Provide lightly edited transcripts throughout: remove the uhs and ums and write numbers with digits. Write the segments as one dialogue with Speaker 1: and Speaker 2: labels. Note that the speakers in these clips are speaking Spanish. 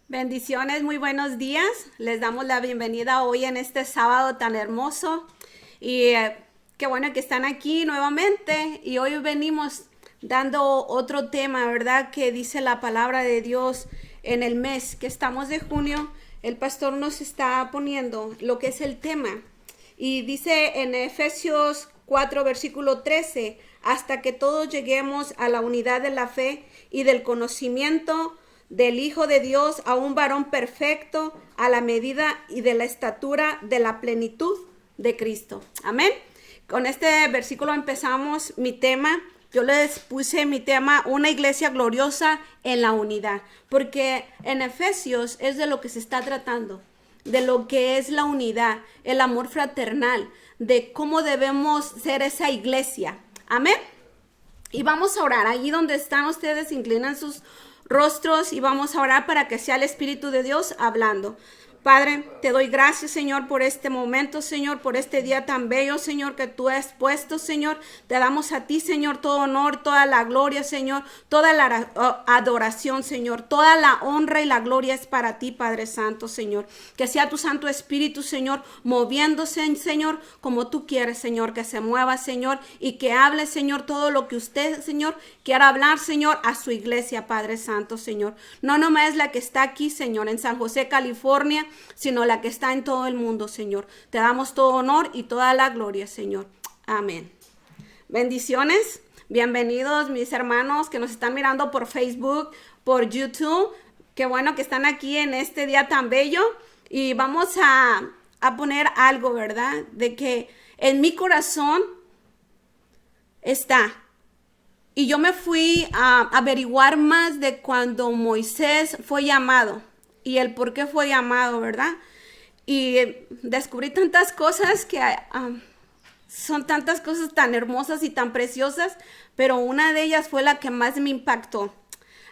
Speaker 1: Bendiciones, muy buenos días. Les damos la bienvenida hoy en este sábado tan hermoso y qué bueno que están aquí nuevamente y hoy venimos dando otro tema, ¿verdad? Que dice la palabra de Dios en el mes que estamos de junio. El pastor nos está poniendo lo que es el tema y dice en Efesios 4 versículo 13, hasta que todos lleguemos a la unidad de la fe y del conocimiento del Hijo de Dios, a un varón perfecto, a la medida y de la estatura de la plenitud de Cristo. Amén. Con este versículo empezamos mi tema. Yo les puse mi tema, una iglesia gloriosa en la unidad, porque en Efesios es de lo que se está tratando, de lo que es la unidad, el amor fraternal, de cómo debemos ser esa iglesia. Amén. Y vamos a orar. Allí donde están ustedes, inclinan sus rostros y vamos a orar para que sea el Espíritu de Dios hablando. Padre, te doy gracias, Señor, por este momento, Señor, por este día tan bello, Señor, que tú has puesto, Señor. Te damos a ti, Señor, todo honor, toda la gloria, Señor, toda la adoración, Señor. Toda la honra y la gloria es para ti, Padre Santo, Señor. Que sea tu Santo Espíritu, Señor, moviéndose, Señor, como tú quieres, Señor, que se mueva, Señor, y que hable, Señor, todo lo que usted, Señor, quiera hablar, Señor, a su iglesia, Padre Santo, Señor. No nomás la que está aquí, Señor, en San José, California, sino la que está en todo el mundo, Señor. Te damos todo honor y toda la gloria, Señor. Amén. Bendiciones. Bienvenidos mis hermanos que nos están mirando por Facebook, por YouTube. Qué bueno que están aquí en este día tan bello. Y vamos a poner algo, ¿verdad? De que en mi corazón está. Y yo me fui a averiguar más de cuando Moisés fue llamado y el por qué fue llamado, ¿verdad? Y descubrí tantas cosas que son tantas cosas tan hermosas y tan preciosas, pero una de ellas fue la que más me impactó.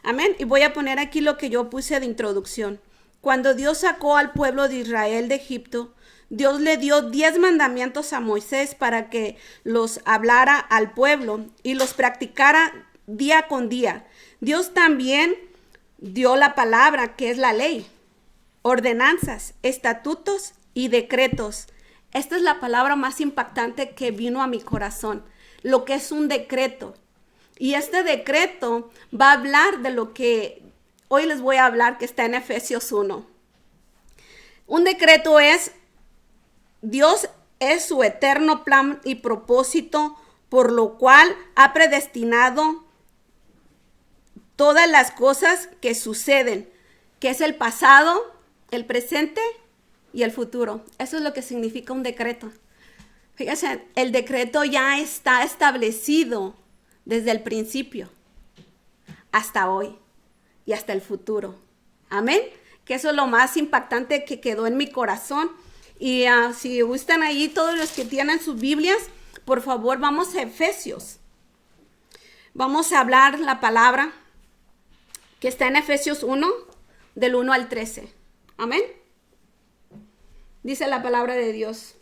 Speaker 1: Amén. Y voy a poner aquí lo que yo puse de introducción. Cuando Dios sacó al pueblo de Israel de Egipto, Dios le dio 10 mandamientos a Moisés para que los hablara al pueblo y los practicara día con día. Dios también dio la palabra, que es la ley, ordenanzas, estatutos y decretos. Esta es la palabra más impactante que vino a mi corazón, lo que es un decreto. Y este decreto va a hablar de lo que hoy les voy a hablar, que está en Efesios 1. Un decreto es, Dios es su eterno plan y propósito, por lo cual ha predestinado todas las cosas que suceden, que es el pasado, el presente y el futuro. Eso es lo que significa un decreto. Fíjense, el decreto ya está establecido desde el principio hasta hoy y hasta el futuro. Amén. Que eso es lo más impactante que quedó en mi corazón. Y si gustan ahí, todos los que tienen sus Biblias, por favor, vamos a Efesios. Vamos a hablar la palabra que está en Efesios 1, del 1 al 13. Amén. Dice la palabra de Dios.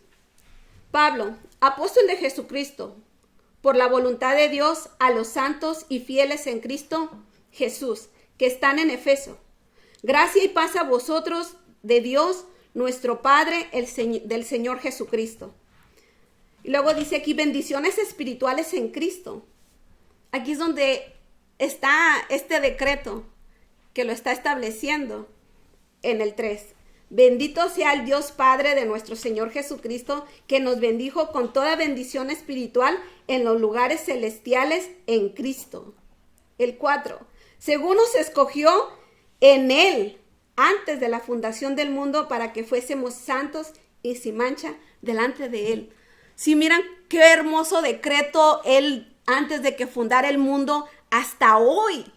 Speaker 1: Pablo, apóstol de Jesucristo, por la voluntad de Dios, a los santos y fieles en Cristo Jesús, que están en Efeso. Gracia y paz a vosotros de Dios, nuestro Padre, del Señor Jesucristo. Y luego dice aquí, bendiciones espirituales en Cristo. Aquí es donde está este decreto que lo está estableciendo en el 3. Bendito sea el Dios Padre de nuestro Señor Jesucristo, que nos bendijo con toda bendición espiritual en los lugares celestiales en Cristo. El 4. Según nos escogió en Él antes de la fundación del mundo para que fuésemos santos y sin mancha delante de Él. Sí, miran qué hermoso decreto Él antes de que fundara el mundo. Hasta hoy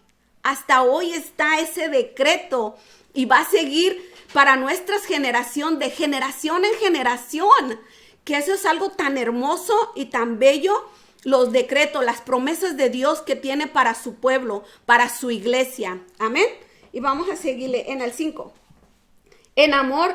Speaker 1: está ese decreto y va a seguir para nuestra generación, de generación en generación, que eso es algo tan hermoso y tan bello, los decretos, las promesas de Dios que tiene para su pueblo, para su iglesia. Amén. Y vamos a seguirle en el 5. En amor,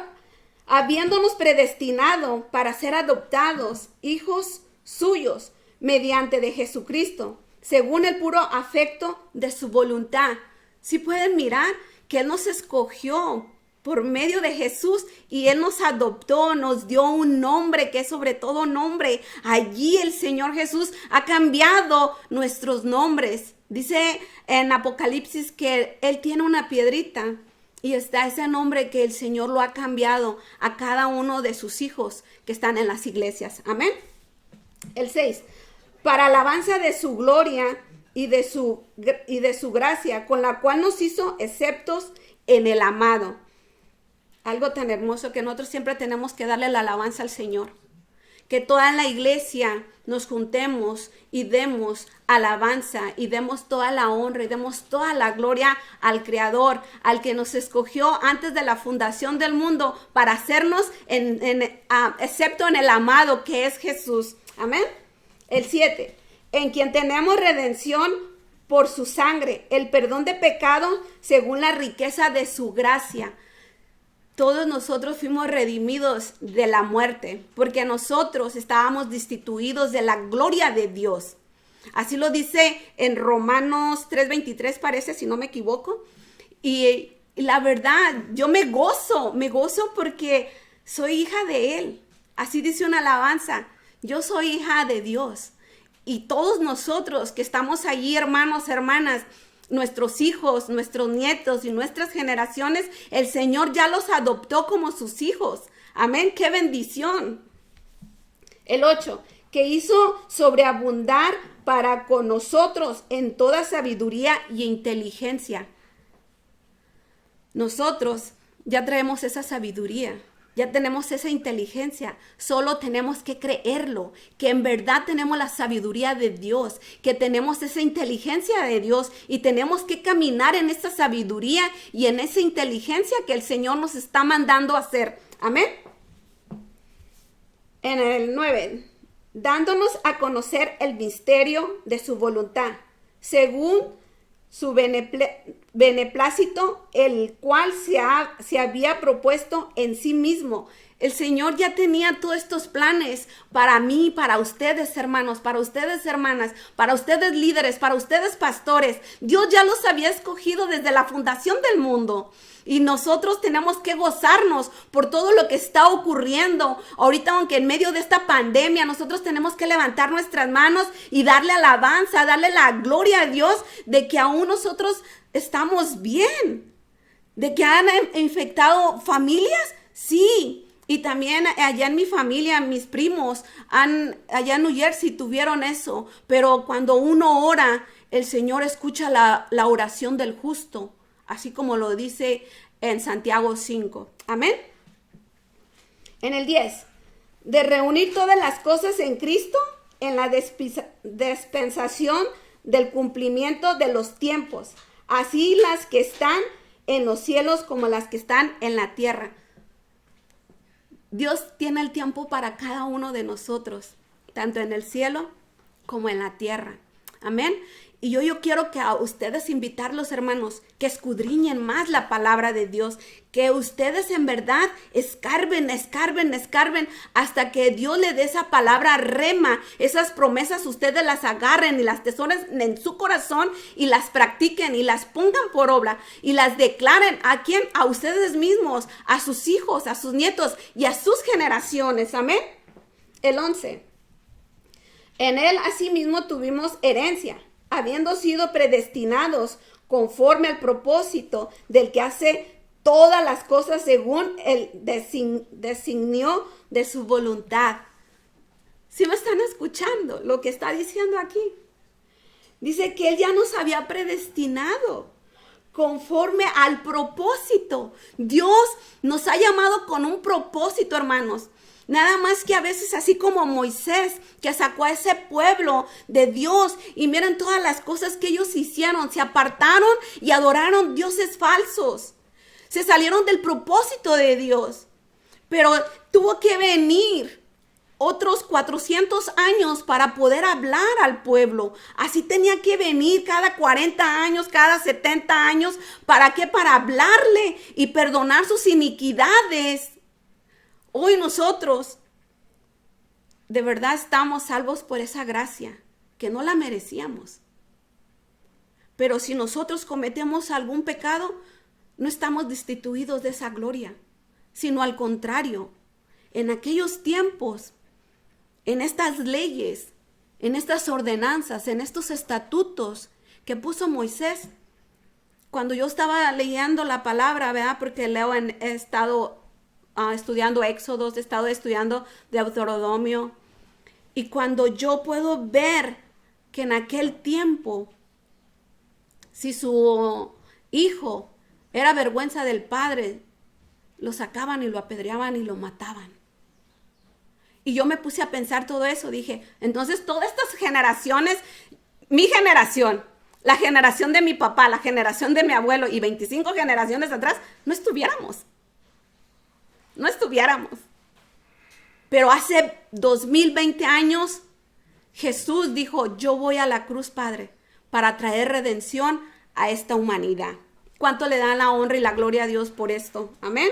Speaker 1: habiéndonos predestinado para ser adoptados hijos suyos mediante de Jesucristo, según el puro afecto de su voluntad. Si pueden mirar que Él nos escogió por medio de Jesús y Él nos adoptó, nos dio un nombre que es sobre todo nombre. Allí el Señor Jesús ha cambiado nuestros nombres. Dice en Apocalipsis que Él tiene una piedrita y está ese nombre que el Señor lo ha cambiado a cada uno de sus hijos que están en las iglesias. Amén. El 6. Para alabanza de su gloria y de su gracia, con la cual nos hizo aceptos en el amado. Algo tan hermoso que nosotros siempre tenemos que darle la alabanza al Señor. Que toda la iglesia nos juntemos y demos alabanza y demos toda la honra y demos toda la gloria al Creador, al que nos escogió antes de la fundación del mundo para hacernos excepto en el amado que es Jesús. Amén. El 7. En quien tenemos redención por su sangre, el perdón de pecado según la riqueza de su gracia. Todos nosotros fuimos redimidos de la muerte, porque nosotros estábamos destituidos de la gloria de Dios. Así lo dice en Romanos 3:23, parece, si no me equivoco. Y la verdad, yo me gozo porque soy hija de Él. Así dice una alabanza, yo soy hija de Dios. Y todos nosotros que estamos allí, hermanos, hermanas, nuestros hijos, nuestros nietos y nuestras generaciones, el Señor ya los adoptó como sus hijos. Amén, qué bendición. El 8, que hizo sobreabundar para con nosotros en toda sabiduría y inteligencia. Nosotros ya traemos esa sabiduría. Ya tenemos esa inteligencia, solo tenemos que creerlo, que en verdad tenemos la sabiduría de Dios, que tenemos esa inteligencia de Dios y tenemos que caminar en esa sabiduría y en esa inteligencia que el Señor nos está mandando a hacer. Amén. En el 9, dándonos a conocer el misterio de su voluntad, según su beneplácito, el cual se había propuesto en sí mismo. El Señor ya tenía todos estos planes para mí, para ustedes, hermanos, para ustedes, hermanas, para ustedes, líderes, para ustedes, pastores. Dios ya los había escogido desde la fundación del mundo. Y nosotros tenemos que gozarnos por todo lo que está ocurriendo. Ahorita, aunque en medio de esta pandemia, nosotros tenemos que levantar nuestras manos y darle alabanza, darle la gloria a Dios de que aún nosotros estamos bien. De que han infectado familias, sí. Y también allá en mi familia, mis primos, allá en New Jersey tuvieron eso. Pero cuando uno ora, el Señor escucha la oración del justo. Así como lo dice en Santiago 5. Amén. En el 10. De reunir todas las cosas en Cristo en la dispensación del cumplimiento de los tiempos. Así las que están en los cielos como las que están en la tierra. Dios tiene el tiempo para cada uno de nosotros, tanto en el cielo como en la tierra. Amén. Y yo quiero que a ustedes invitarlos, hermanos, que escudriñen más la palabra de Dios, que ustedes en verdad escarben hasta que Dios le dé esa palabra rema, esas promesas ustedes las agarren y las atesoren en su corazón y las practiquen y las pongan por obra y las declaren. ¿A quién? A ustedes mismos, a sus hijos, a sus nietos y a sus generaciones. Amén. El 11. En él asimismo tuvimos herencia, habiendo sido predestinados conforme al propósito del que hace todas las cosas según el designio de su voluntad. ¿Sí me están escuchando lo que está diciendo aquí? Dice que Él ya nos había predestinado conforme al propósito. Dios nos ha llamado con un propósito, hermanos. Nada más que a veces así como Moisés, que sacó a ese pueblo de Dios y miren todas las cosas que ellos hicieron, se apartaron y adoraron dioses falsos. Se salieron del propósito de Dios, pero tuvo que venir otros 400 años para poder hablar al pueblo. Así tenía que venir cada 40 años, cada 70 años. ¿Para qué? Para hablarle y perdonar sus iniquidades. Hoy nosotros de verdad estamos salvos por esa gracia que no la merecíamos. Pero si nosotros cometemos algún pecado, no estamos destituidos de esa gloria, sino al contrario. En aquellos tiempos, en estas leyes, en estas ordenanzas, en estos estatutos que puso Moisés, cuando yo estaba leyendo la palabra, ¿verdad? Porque he estado estudiando Éxodos, he estado estudiando Deuteronomio, y cuando yo puedo ver que en aquel tiempo, si su hijo era vergüenza del padre, lo sacaban y lo apedreaban y lo mataban. Y yo me puse a pensar todo eso, dije, entonces todas estas generaciones, mi generación, la generación de mi papá, la generación de mi abuelo y 25 generaciones atrás, no estuviéramos. Pero hace 2020 años, Jesús dijo, yo voy a la cruz, Padre, para traer redención a esta humanidad. ¿Cuánto le dan la honra y la gloria a Dios por esto? Amén.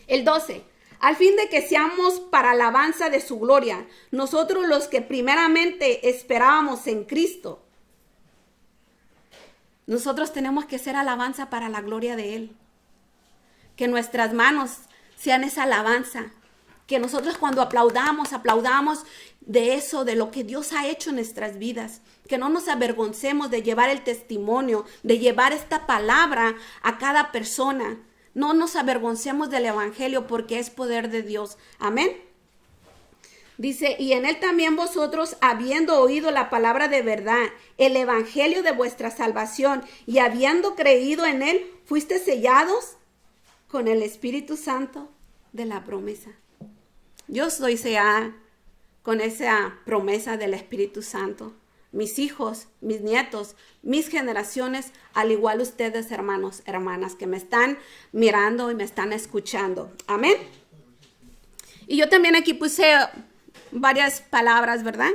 Speaker 1: El 12. Al fin de que seamos para alabanza de su gloria, nosotros los que primeramente esperábamos en Cristo. Nosotros tenemos que ser alabanza para la gloria de Él. Que nuestras manos sean esa alabanza. Que nosotros cuando aplaudamos de eso, de lo que Dios ha hecho en nuestras vidas. Que no nos avergoncemos de llevar el testimonio, de llevar esta palabra a cada persona. No nos avergoncemos del evangelio porque es poder de Dios. Amén. Dice, y en él también vosotros, habiendo oído la palabra de verdad, el evangelio de vuestra salvación, y habiendo creído en él, fuiste sellados con el Espíritu Santo de la promesa. Yo soy sellada con esa promesa del Espíritu Santo. Mis hijos, mis nietos, mis generaciones, al igual ustedes, hermanos, hermanas, que me están mirando y me están escuchando. Amén. Y yo también aquí puse varias palabras, ¿verdad?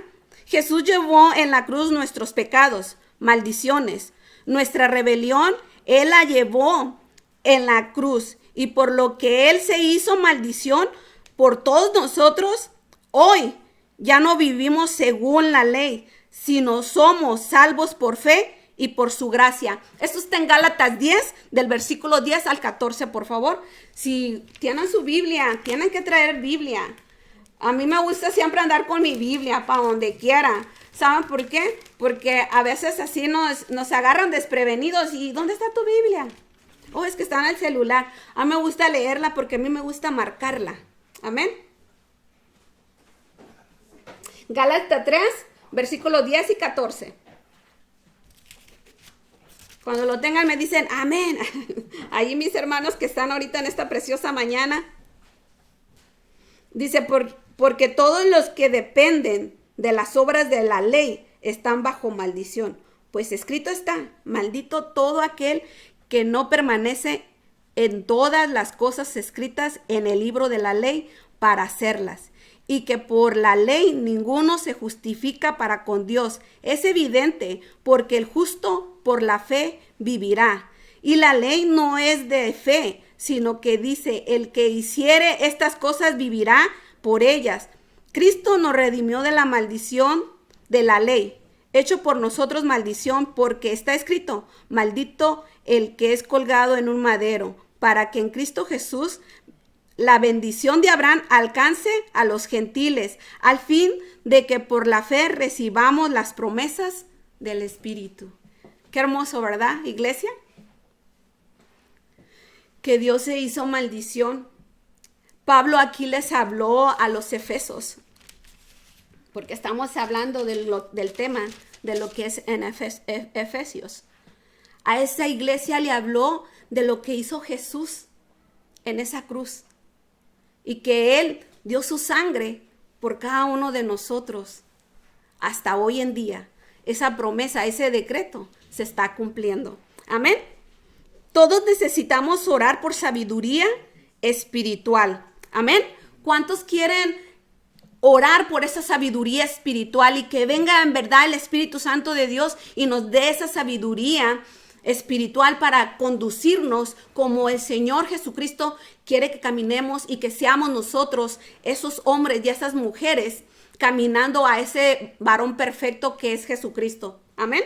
Speaker 1: Jesús llevó en la cruz nuestros pecados, maldiciones, nuestra rebelión, Él la llevó en la cruz. Y por lo que Él se hizo maldición por todos nosotros, hoy ya no vivimos según la ley, sino somos salvos por fe y por su gracia. Esto está en Gálatas 10, del versículo 10 al 14, por favor. Si tienen su Biblia, tienen que traer Biblia. A mí me gusta siempre andar con mi Biblia para donde quiera. ¿Saben por qué? Porque a veces así nos agarran desprevenidos. ¿Y dónde está tu Biblia? Oh, es que está en el celular. A mí me gusta leerla porque a mí me gusta marcarla. Amén. Gálatas 3, versículos 10 y 14. Cuando lo tengan me dicen amén. Ahí mis hermanos que están ahorita en esta preciosa mañana. Dice, porque todos los que dependen de las obras de la ley están bajo maldición. Pues escrito está, maldito todo aquel que no permanece en todas las cosas escritas en el libro de la ley para hacerlas. Y que por la ley ninguno se justifica para con Dios. Es evidente, porque el justo por la fe vivirá. Y la ley no es de fe, sino que dice, el que hiciere estas cosas vivirá por ellas. Cristo nos redimió de la maldición de la ley, hecho por nosotros maldición, porque está escrito, maldito el que es colgado en un madero, para que en Cristo Jesús la bendición de Abraham alcance a los gentiles, al fin de que por la fe recibamos las promesas del Espíritu. Qué hermoso, ¿verdad, iglesia? Que Dios se hizo maldición. Pablo aquí les habló a los efesios, porque estamos hablando del tema de lo que es en Efesios. A esa iglesia le habló de lo que hizo Jesús en esa cruz. Y que Él dio su sangre por cada uno de nosotros. Hasta hoy en día, esa promesa, ese decreto se está cumpliendo. Amén. Todos necesitamos orar por sabiduría espiritual. Amén. ¿Cuántos quieren orar por esa sabiduría espiritual y que venga en verdad el Espíritu Santo de Dios y nos dé esa sabiduría espiritual para conducirnos como el Señor Jesucristo quiere que caminemos y que seamos nosotros esos hombres y esas mujeres caminando a ese varón perfecto que es Jesucristo? Amén.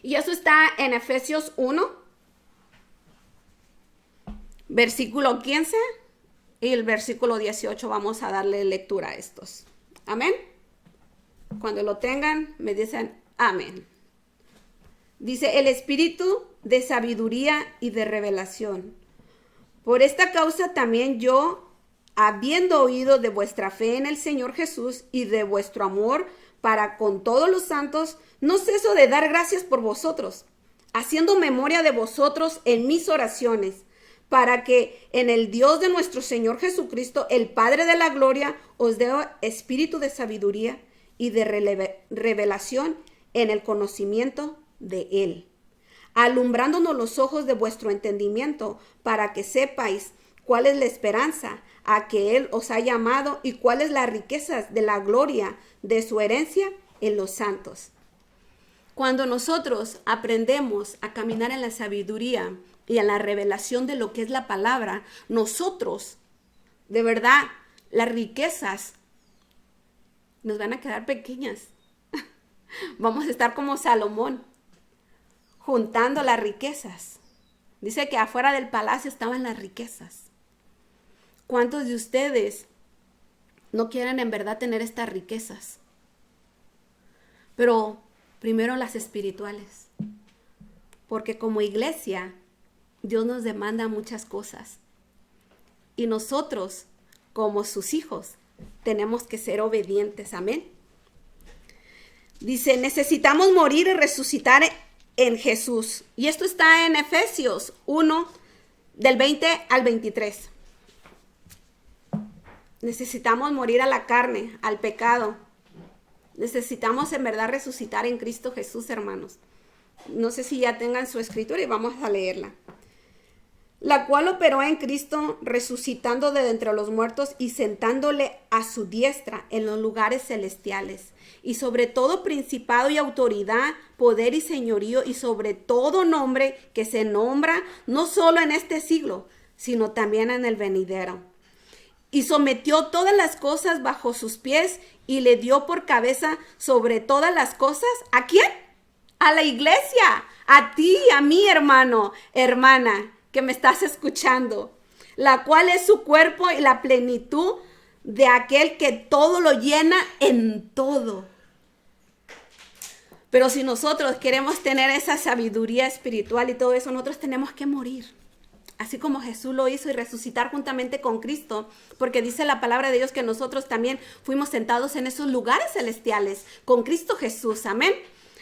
Speaker 1: Y eso está en Efesios 1, versículo 15 y el versículo 18. Vamos a darle lectura a estos. Amén. Cuando lo tengan, me dicen amén. Dice, el espíritu de sabiduría y de revelación. Por esta causa también yo, habiendo oído de vuestra fe en el Señor Jesús y de vuestro amor para con todos los santos, no ceso de dar gracias por vosotros, haciendo memoria de vosotros en mis oraciones, para que en el Dios de nuestro Señor Jesucristo, el Padre de la gloria, os dé espíritu de sabiduría y de revelación en el conocimiento de Él, alumbrándonos los ojos de vuestro entendimiento, para que sepáis cuál es la esperanza a que Él os ha llamado y cuáles las riquezas de la gloria de su herencia en los santos. Cuando nosotros aprendemos a caminar en la sabiduría y en la revelación de lo que es la palabra, nosotros, de verdad, las riquezas nos van a quedar pequeñas. Vamos a estar como Salomón, juntando las riquezas. Dice que afuera del palacio estaban las riquezas. ¿Cuántos de ustedes no quieren en verdad tener estas riquezas? Pero primero las espirituales. Porque como iglesia, Dios nos demanda muchas cosas. Y nosotros, como sus hijos, tenemos que ser obedientes. Amén. Dice, necesitamos morir y resucitar en Jesús. Y esto está en Efesios 1, del 20 al 23. Necesitamos morir a la carne, al pecado. Necesitamos en verdad resucitar en Cristo Jesús, hermanos. No sé si ya tengan su escritura y vamos a leerla. La cual operó en Cristo, resucitando de entre los muertos y sentándole a su diestra en los lugares celestiales, y sobre todo principado y autoridad, poder y señorío, y sobre todo nombre que se nombra no solo en este siglo, sino también en el venidero. Y sometió todas las cosas bajo sus pies y le dio por cabeza sobre todas las cosas. ¿A quién? A la iglesia, a ti, a mí, hermano, hermana, que me estás escuchando, la cual es su cuerpo y la plenitud de aquel que todo lo llena en todo. Pero si nosotros queremos tener esa sabiduría espiritual y todo eso, nosotros tenemos que morir. Así como Jesús lo hizo y resucitar juntamente con Cristo, porque dice la palabra de Dios que nosotros también fuimos sentados en esos lugares celestiales con Cristo Jesús. Amén.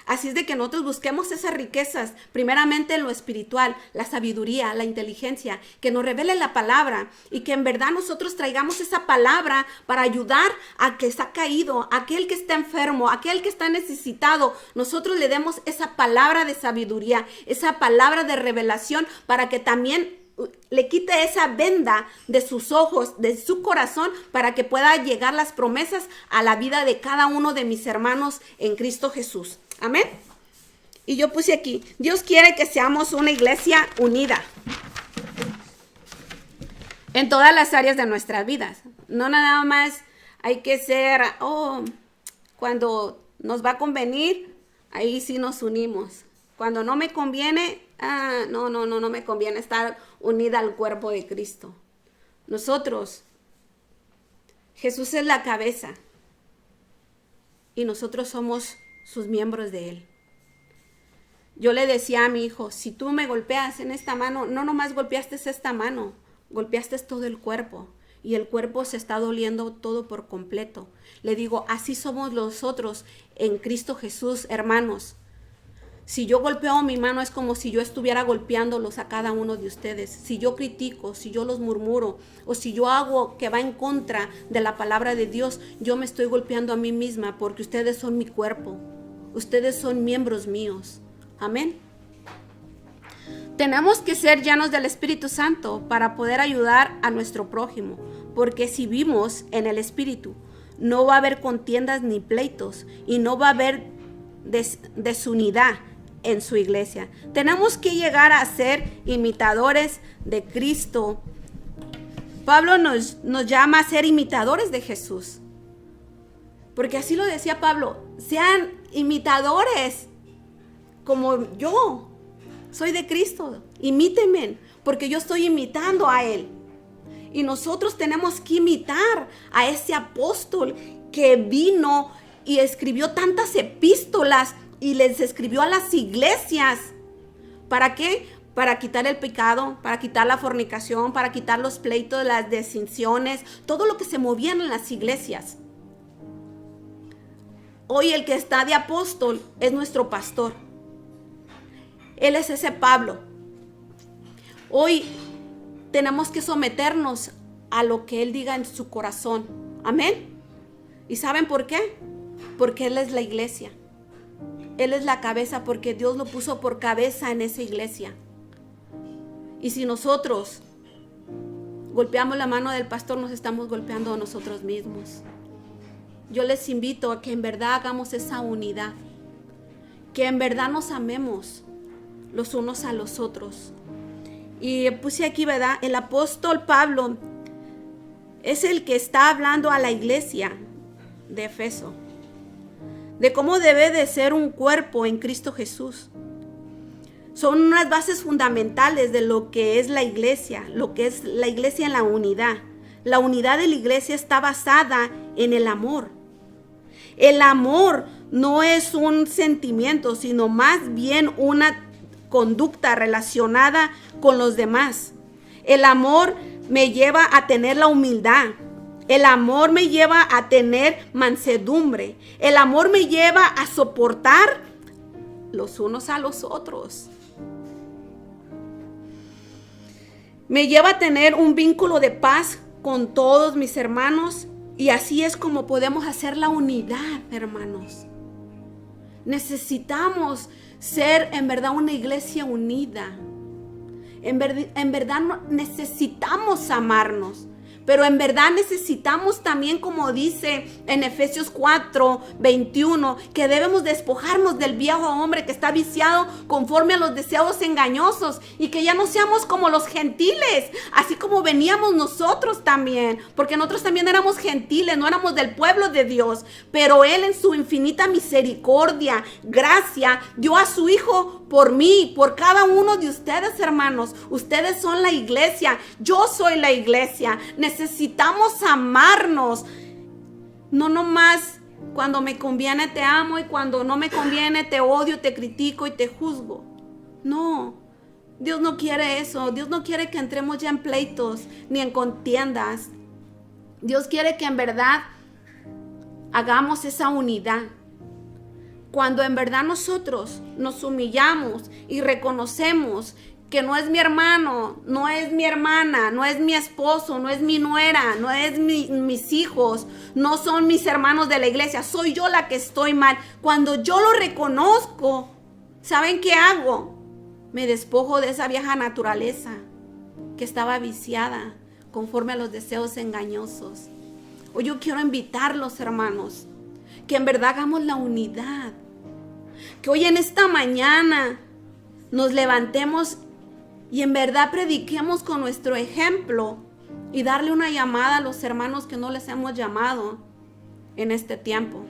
Speaker 1: Así es de que nosotros busquemos esas riquezas, primeramente en lo espiritual, la sabiduría, la inteligencia, que nos revele la palabra y que en verdad nosotros traigamos esa palabra para ayudar a que está caído, a aquel que está enfermo, a aquel que está necesitado. Nosotros le demos esa palabra de sabiduría, esa palabra de revelación para que también le quite esa venda de sus ojos, de su corazón, para que pueda llegar las promesas a la vida de cada uno de mis hermanos en Cristo Jesús. Amén. Y yo puse aquí, Dios quiere que seamos una iglesia unida en todas las áreas de nuestras vidas. No nada más hay que ser, cuando nos va a convenir, ahí sí nos unimos. Cuando no me conviene, no me conviene estar unida al cuerpo de Cristo. Nosotros, Jesús es la cabeza y nosotros somos sus miembros de Él. Yo le decía a mi hijo, si tú me golpeas en esta mano, no nomás golpeaste esta mano, golpeaste todo el cuerpo y el cuerpo se está doliendo todo por completo. Le digo, así somos nosotros en Cristo Jesús, hermanos. Si yo golpeo mi mano es como si yo estuviera golpeándolos a cada uno de ustedes. Si yo critico, si yo los murmuro o si yo hago que va en contra de la palabra de Dios, yo me estoy golpeando a mí misma porque ustedes son mi cuerpo. Ustedes son miembros míos. Amén. Tenemos que ser llenos del Espíritu Santo para poder ayudar a nuestro prójimo, porque si vivimos en el Espíritu, no va a haber contiendas ni pleitos y no va a haber desunidad en su iglesia. Tenemos que llegar a ser imitadores de Cristo. Pablo nos llama a ser imitadores de Jesús, porque así lo decía Pablo, sean imitadores como yo soy de Cristo, imítenme, porque yo estoy imitando a Él. Y nosotros tenemos que imitar a ese apóstol que vino y escribió tantas epístolas y les escribió a las iglesias. ¿Para qué? Para quitar el pecado, para quitar la fornicación, para quitar los pleitos, las distinciones, todo lo que se movían en las iglesias. Hoy el que está de apóstol es nuestro pastor. Él es ese Pablo. Hoy tenemos que someternos a lo que Él diga en su corazón. Amén. ¿Y saben por qué? Porque Él es la iglesia. Él es la cabeza, porque Dios lo puso por cabeza en esa iglesia. Y si nosotros golpeamos la mano del pastor, nos estamos golpeando a nosotros mismos. Yo les invito a que en verdad hagamos esa unidad, que en verdad nos amemos los unos a los otros. Y puse aquí, ¿verdad? El apóstol Pablo es el que está hablando a la iglesia de Efeso, de cómo debe de ser un cuerpo en Cristo Jesús. Son unas bases fundamentales de lo que es la iglesia, lo que es la iglesia en la unidad. La unidad de la iglesia está basada en el amor. El amor no es un sentimiento, sino más bien una conducta relacionada con los demás. El amor me lleva a tener la humildad. El amor me lleva a tener mansedumbre. El amor me lleva a soportar los unos a los otros. Me lleva a tener un vínculo de paz con todos mis hermanos. Y así es como podemos hacer la unidad, hermanos. Necesitamos ser en verdad una iglesia unida. En verdad necesitamos amarnos. Pero en verdad necesitamos también, como dice en Efesios 4:21, que debemos despojarnos del viejo hombre que está viciado conforme a los deseos engañosos, y que ya no seamos como los gentiles, así como veníamos nosotros también, porque nosotros también éramos gentiles, no éramos del pueblo de Dios, pero Él en su infinita misericordia, gracia, dio a su Hijo por mí, por cada uno de ustedes, hermanos. Ustedes son la iglesia, yo soy la iglesia. Necesitamos amarnos. No nomás cuando me conviene te amo y cuando no me conviene te odio, te critico y te juzgo. No, Dios no quiere eso. Dios no quiere que entremos ya en pleitos ni en contiendas. Dios quiere que en verdad hagamos esa unidad. Cuando en verdad nosotros nos humillamos y reconocemos que no es mi hermano, no es mi hermana, no es mi esposo, no es mi nuera, no es mis hijos, no son mis hermanos de la iglesia, soy yo la que estoy mal. Cuando yo lo reconozco, ¿saben qué hago? Me despojo de esa vieja naturaleza que estaba viciada conforme a los deseos engañosos. Hoy yo quiero invitarlos, hermanos, que en verdad hagamos la unidad. Que hoy en esta mañana nos levantemos y en verdad prediquemos con nuestro ejemplo y darle una llamada a los hermanos que no les hemos llamado en este tiempo.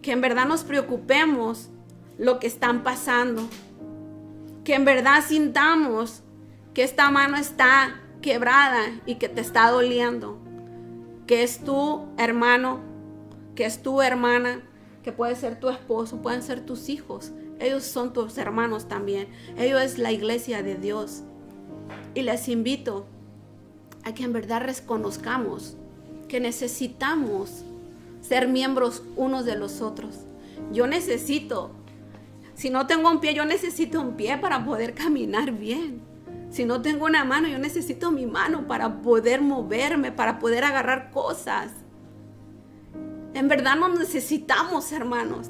Speaker 1: Que en verdad nos preocupemos lo que están pasando. Que en verdad sintamos que esta mano está quebrada y que te está doliendo. Que es tu hermano, que es tu hermana, que puede ser tu esposo, pueden ser tus hijos. Ellos son tus hermanos también. Ellos es la iglesia de Dios. Y les invito a que en verdad reconozcamos que necesitamos ser miembros unos de los otros. Yo necesito, si no tengo un pie, yo necesito un pie para poder caminar bien. Si no tengo una mano, yo necesito mi mano para poder moverme, para poder agarrar cosas. En verdad nos necesitamos, hermanos.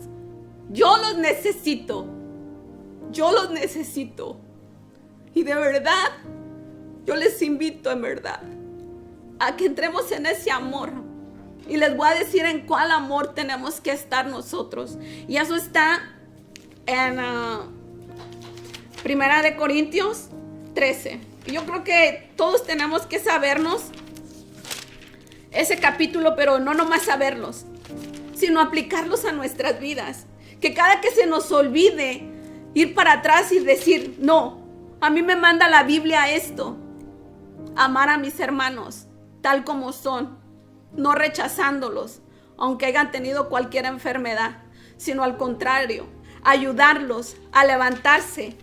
Speaker 1: Yo los necesito. Yo los necesito. Y de verdad, yo les invito en verdad a que entremos en ese amor. Y les voy a decir en cuál amor tenemos que estar nosotros. Y eso está en 1 Corintios 13. Y yo creo que todos tenemos que sabernos ese capítulo, pero no nomás saberlos, sino aplicarlos a nuestras vidas. Que cada que se nos olvide ir para atrás y decir, no, A mí me manda la Biblia esto: amar a mis hermanos tal como son, no rechazándolos, aunque hayan tenido cualquier enfermedad, sino al contrario, ayudarlos a levantarse,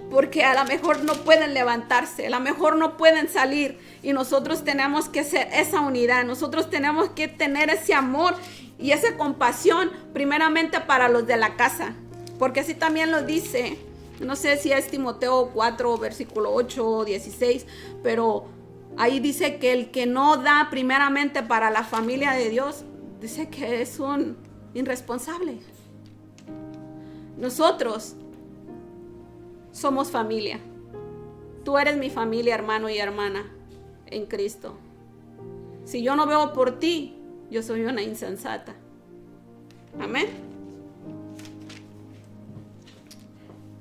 Speaker 1: porque a lo mejor no pueden levantarse, a lo mejor no pueden salir, y nosotros tenemos que ser esa unidad, nosotros tenemos que tener ese amor y esa compasión primeramente para los de la casa, porque así también lo dice, no sé si es Timoteo 4, versículo 8 o 16, pero ahí dice que el que no da primeramente para la familia de Dios, dice que es un irresponsable. Nosotros somos familia. Tú eres mi familia, hermano y hermana en Cristo. Si yo no veo por ti, yo soy una insensata. Amén.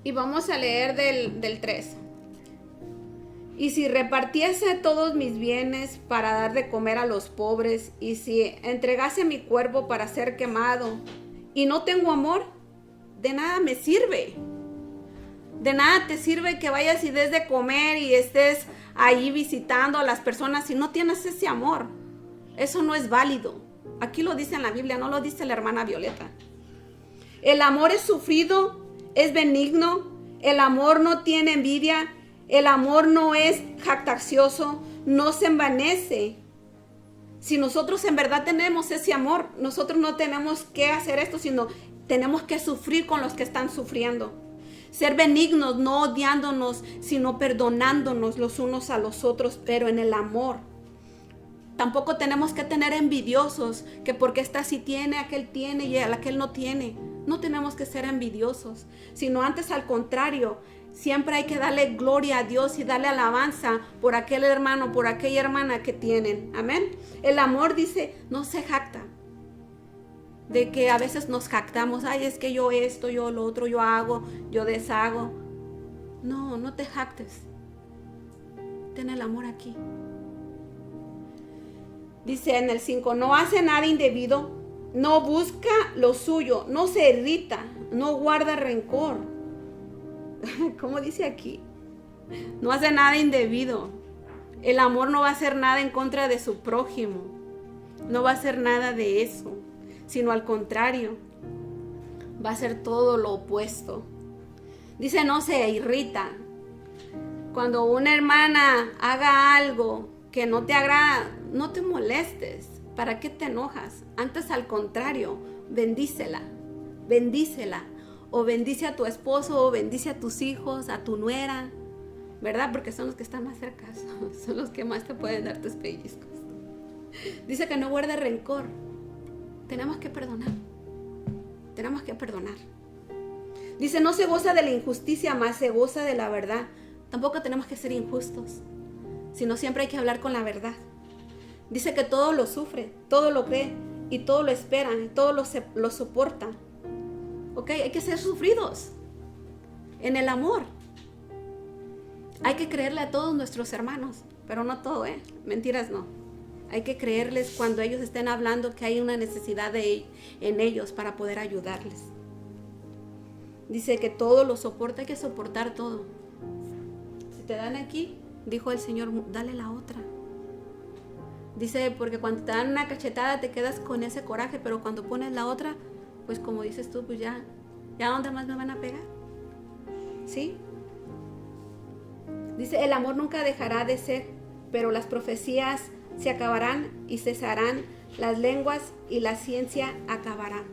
Speaker 1: Y vamos a leer del 3. Y si repartiese todos mis bienes para dar de comer a los pobres, y si entregase mi cuerpo para ser quemado, y no tengo amor, de nada me sirve. De nada te sirve que vayas y des de comer y estés ahí visitando a las personas si no tienes ese amor. Eso no es válido. Aquí lo dice en la Biblia, no lo dice la hermana Violeta. El amor es sufrido, es benigno, el amor no tiene envidia, el amor no es jactancioso, no se envanece. Si nosotros en verdad tenemos ese amor, nosotros no tenemos que hacer esto, sino tenemos que sufrir con los que están sufriendo. Ser benignos, no odiándonos, sino perdonándonos los unos a los otros, pero en el amor. Tampoco tenemos que tener envidiosos, que porque esta sí tiene, aquel tiene y aquel no tiene. No tenemos que ser envidiosos, sino antes al contrario. Siempre hay que darle gloria a Dios y darle alabanza por aquel hermano, por aquella hermana que tienen. Amén. El amor, dice, no se jacta. De que a veces nos jactamos, ay, es que yo esto, yo lo otro, yo hago, yo deshago. No, no te jactes. Ten el amor aquí. Dice en el 5, no hace nada indebido, no busca lo suyo, no se irrita, no guarda rencor. ¿Cómo dice aquí? No hace nada indebido. El amor no va a hacer nada en contra de su prójimo. No va a hacer nada de eso, sino al contrario, va a ser todo lo opuesto. Dice, no se irrita. Cuando una hermana haga algo que no te agrada, no te molestes. ¿Para qué te enojas? Antes al contrario, bendícela, bendícela. O bendice a tu esposo, o bendice a tus hijos, a tu nuera, ¿verdad? Porque son los que están más cerca, son los que más te pueden dar tus pellizcos. Dice que no guarde rencor. Tenemos que perdonar. Tenemos que perdonar. Dice, no se goza de la injusticia, más se goza de la verdad. Tampoco tenemos que ser injustos, sino siempre hay que hablar con la verdad. Dice que todo lo sufre, todo lo cree, y todo lo espera, y todo lo soporta. ¿Ok? Hay que ser sufridos en el amor. Hay que creerle a todos nuestros hermanos, pero no todo, mentiras no. Hay que creerles cuando ellos estén hablando que hay una necesidad en ellos para poder ayudarles. Dice que todo lo soporta, hay que soportar todo. Si te dan aquí, dijo el Señor, dale la otra. Dice, porque cuando te dan una cachetada te quedas con ese coraje, pero cuando pones la otra, pues como dices tú, pues ya ¿dónde más me van a pegar? ¿Sí? Dice, el amor nunca dejará de ser, pero las profecías se acabarán y cesarán, las lenguas y la ciencia acabarán.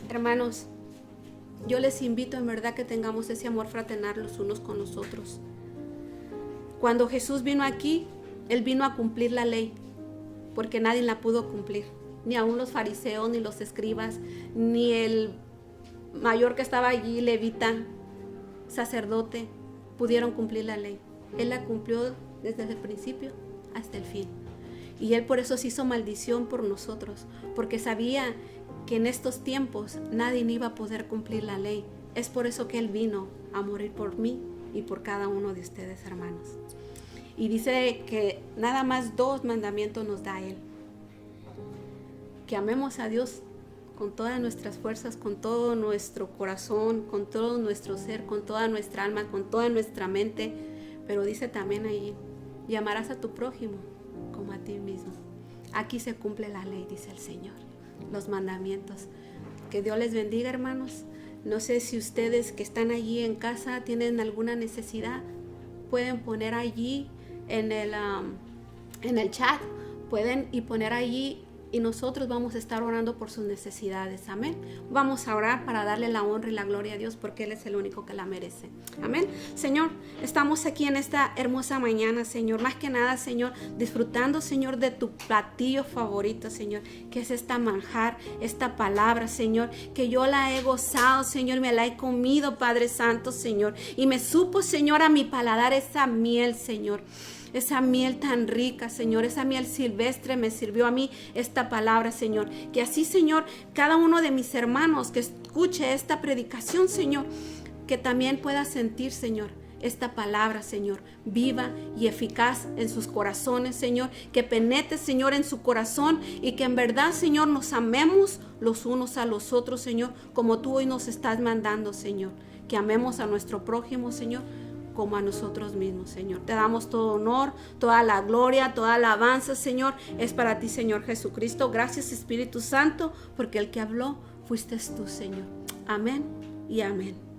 Speaker 1: Hermanos, yo les invito en verdad que tengamos ese amor fraternal los unos con los otros. Cuando Jesús vino aquí, Él vino a cumplir la ley, porque nadie la pudo cumplir. Ni aún los fariseos, ni los escribas, ni el mayor que estaba allí, levita, sacerdote, pudieron cumplir la ley. Él la cumplió desde el principio hasta el fin. Y Él por eso se hizo maldición por nosotros, porque sabía que en estos tiempos nadie iba a poder cumplir la ley. Es por eso que Él vino a morir por mí y por cada uno de ustedes, hermanos. Y dice que nada más 2 mandamientos nos da Él. Que amemos a Dios con todas nuestras fuerzas, con todo nuestro corazón, con todo nuestro ser, con toda nuestra alma, con toda nuestra mente. Pero dice también ahí, y amarás a tu prójimo como a ti mismo. Aquí se cumple la ley, dice el Señor, los mandamientos. Que Dios les bendiga, hermanos. No sé si ustedes que están allí en casa tienen alguna necesidad, pueden poner allí en el chat, pueden y poner allí, y nosotros vamos a estar orando por sus necesidades. Amén. Vamos a orar para darle la honra y la gloria a Dios, porque Él es el único que la merece. Amén. Señor, estamos aquí en esta hermosa mañana, Señor. Más que nada, Señor, disfrutando, Señor, de tu platillo favorito, Señor, que es esta manjar, esta palabra, Señor, que yo la he gozado, Señor, me la he comido, Padre Santo, Señor, y me supo, Señor, a mi paladar esa miel, Señor. Esa miel tan rica, Señor, esa miel silvestre me sirvió a mí esta palabra, Señor. Que así, Señor, cada uno de mis hermanos que escuche esta predicación, Señor, que también pueda sentir, Señor, esta palabra, Señor, viva y eficaz en sus corazones, Señor. Que penetre, Señor, en su corazón y que en verdad, Señor, nos amemos los unos a los otros, Señor, como tú hoy nos estás mandando, Señor. Que amemos a nuestro prójimo, Señor, como a nosotros mismos, Señor. Te damos todo honor, toda la gloria, toda la alabanza, Señor. Es para ti, Señor Jesucristo. Gracias, Espíritu Santo, porque el que habló fuiste tú, Señor. Amén y amén.